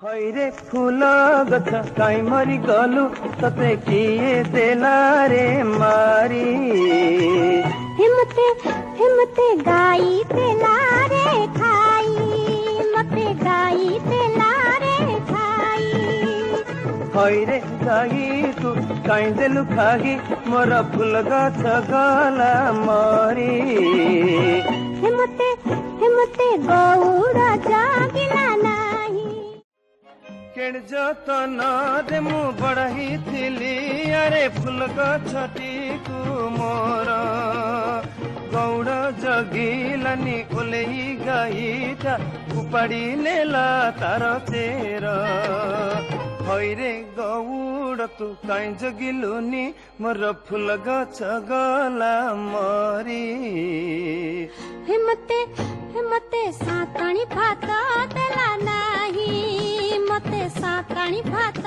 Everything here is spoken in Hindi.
हईरे फूल गछ काई मरी गलु तते किए देला रे मारी। हिमते हिमते गाई तेला रे खाई, मते गाई तेला रे खाई। हईरे गाई तू काई देलु खागी मोर फूल गछ गला मरी। हिमते हिमते गौड़ जागिला नाही। केण जतन दे मु बड़ही थिली अरे फूल गछटी को मोर। गौड़ जगिलानी ओलेही गाईटा उपाड़ी नेला तार चेर। हईरे गौड़ तू काई जगिलुनी मोर फूल गछ गला मरी। हिमते हिमते साताणी भात देला नाही, मते साताणी भात